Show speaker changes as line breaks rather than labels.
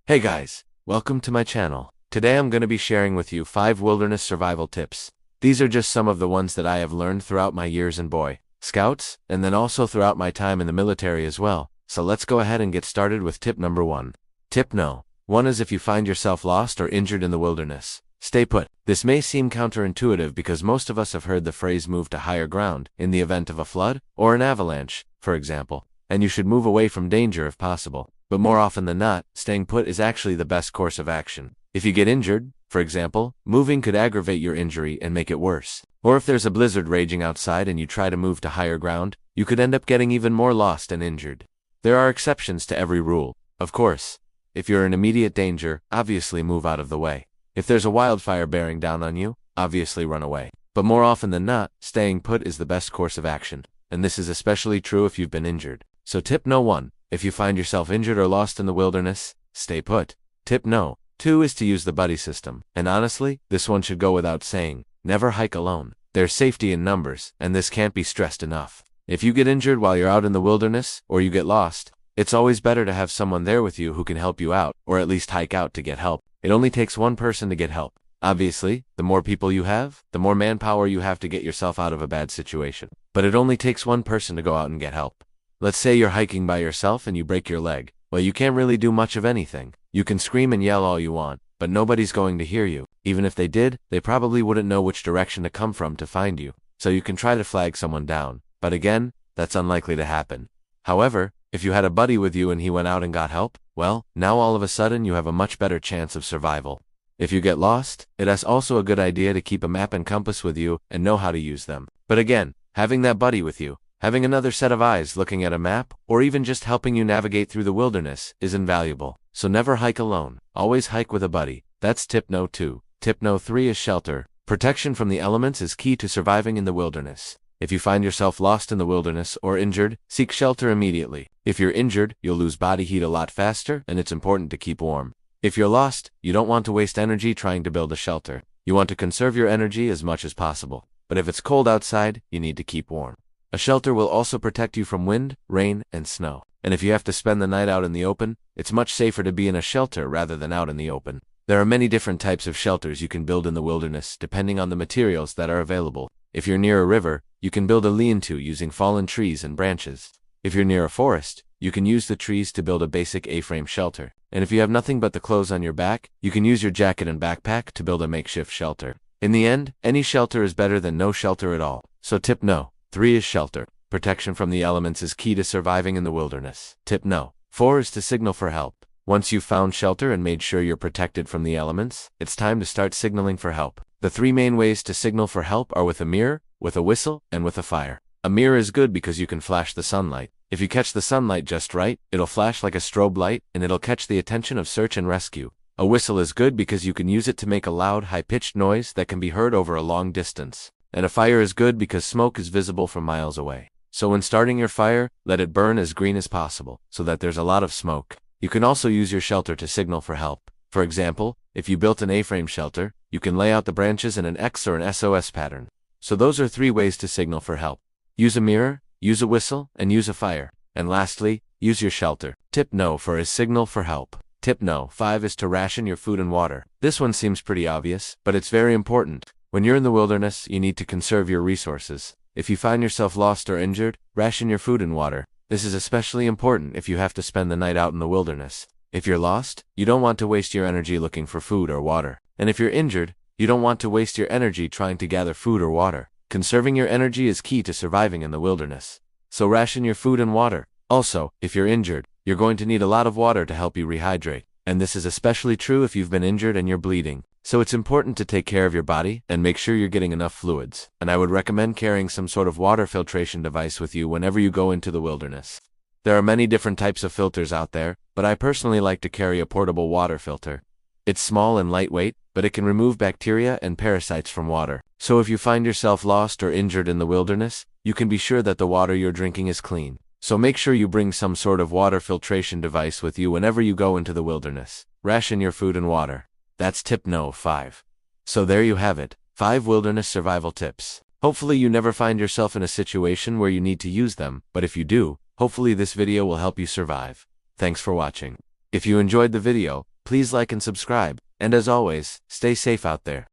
Hey guys, welcome to my channel. Today I'm going to be sharing with you 5 wilderness survival tips. These are just some of the ones that I have learned throughout my years in Boy Scouts, and then also throughout my time in the military as well. So let's go ahead and get started with tip number 1. Tip no. 1 is if you find yourself lost or injured in the wilderness, stay put. This may seem counterintuitive because most of us have heard the phrase move to higher ground in the event of a flood or an avalanche, for example, and you should move away from danger if possible. But more often than not, staying put is actually the best course of action. If you get injured, for example, moving could aggravate your injury and make it worse. Or if there's a blizzard raging outside and you try to move to higher ground, you could end up getting even more lost and injured. There are exceptions to every rule, of course. If you're in immediate danger, obviously move out of the way. If there's a wildfire bearing down on you, obviously run away. But more often than not, staying put is the best course of action. And this is especially true if you've been injured. So tip no 1. If you find yourself injured or lost in the wilderness, stay put. Tip no. 2 is to use the buddy system. And honestly, this one should go without saying. Never hike alone. There's safety in numbers, and this can't be stressed enough. If you get injured while you're out in the wilderness, or you get lost, it's always better to have someone there with you who can help you out, or at least hike out to get help. It only takes one person to get help. Obviously, the more people you have, the more manpower you have to get yourself out of a bad situation. But it only takes one person to go out and get help. Let's say you're hiking by yourself and you break your leg. Well, you can't really do much of anything. You can scream and yell all you want, but nobody's going to hear you. Even if they did, they probably wouldn't know which direction to come from to find you. So you can try to flag someone down. But again, that's unlikely to happen. However, if you had a buddy with you and he went out and got help, well, now all of a sudden you have a much better chance of survival. If you get lost, it is also a good idea to keep a map and compass with you and know how to use them. But again, having that buddy with you, having another set of eyes looking at a map, or even just helping you navigate through the wilderness, is invaluable. So never hike alone. Always hike with a buddy. That's tip no 2. Tip no 3 is shelter. Protection from the elements is key to surviving in the wilderness. If you find yourself lost in the wilderness or injured, seek shelter immediately. If you're injured, you'll lose body heat a lot faster, and it's important to keep warm. If you're lost, you don't want to waste energy trying to build a shelter. You want to conserve your energy as much as possible. But if it's cold outside, you need to keep warm. A shelter will also protect you from wind, rain, and snow. And if you have to spend the night out in the open, it's much safer to be in a shelter rather than out in the open. There are many different types of shelters you can build in the wilderness depending on the materials that are available. If you're near a river, you can build a lean-to using fallen trees and branches. If you're near a forest, you can use the trees to build a basic A-frame shelter. And if you have nothing but the clothes on your back, you can use your jacket and backpack to build a makeshift shelter. In the end, any shelter is better than no shelter at all. So tip no. 3 is shelter. Protection from the elements is key to surviving in the wilderness. Tip no. 4 is to signal for help. Once you've found shelter and made sure you're protected from the elements, it's time to start signaling for help. The 3 main ways to signal for help are with a mirror, with a whistle, and with a fire. A mirror is good because you can flash the sunlight. If you catch the sunlight just right, it'll flash like a strobe light, and it'll catch the attention of search and rescue. A whistle is good because you can use it to make a loud, high-pitched noise that can be heard over a long distance. And a fire is good because smoke is visible from miles away. So when starting your fire, let it burn as green as possible, so that there's a lot of smoke. You can also use your shelter to signal for help. For example, if you built an A-frame shelter, you can lay out the branches in an X or an SOS pattern. So those are 3 ways to signal for help. Use a mirror, use a whistle, and use a fire. And lastly, use your shelter. Tip no 4 is signal for help. Tip no 5 is to ration your food and water. This one seems pretty obvious, but it's very important. When you're in the wilderness, you need to conserve your resources. If you find yourself lost or injured, ration your food and water. This is especially important if you have to spend the night out in the wilderness. If you're lost, you don't want to waste your energy looking for food or water. And if you're injured, you don't want to waste your energy trying to gather food or water. Conserving your energy is key to surviving in the wilderness. So ration your food and water. Also, if you're injured, you're going to need a lot of water to help you rehydrate. And this is especially true if you've been injured and you're bleeding. So it's important to take care of your body and make sure you're getting enough fluids. And I would recommend carrying some sort of water filtration device with you whenever you go into the wilderness. There are many different types of filters out there, but I personally like to carry a portable water filter. It's small and lightweight, but it can remove bacteria and parasites from water. So if you find yourself lost or injured in the wilderness, you can be sure that the water you're drinking is clean. So make sure you bring some sort of water filtration device with you whenever you go into the wilderness. Ration your food and water. That's tip no 5. So there you have it, 5 wilderness survival tips. Hopefully you never find yourself in a situation where you need to use them, but if you do, hopefully this video will help you survive. Thanks for watching. If you enjoyed the video, please like and subscribe. And as always, stay safe out there.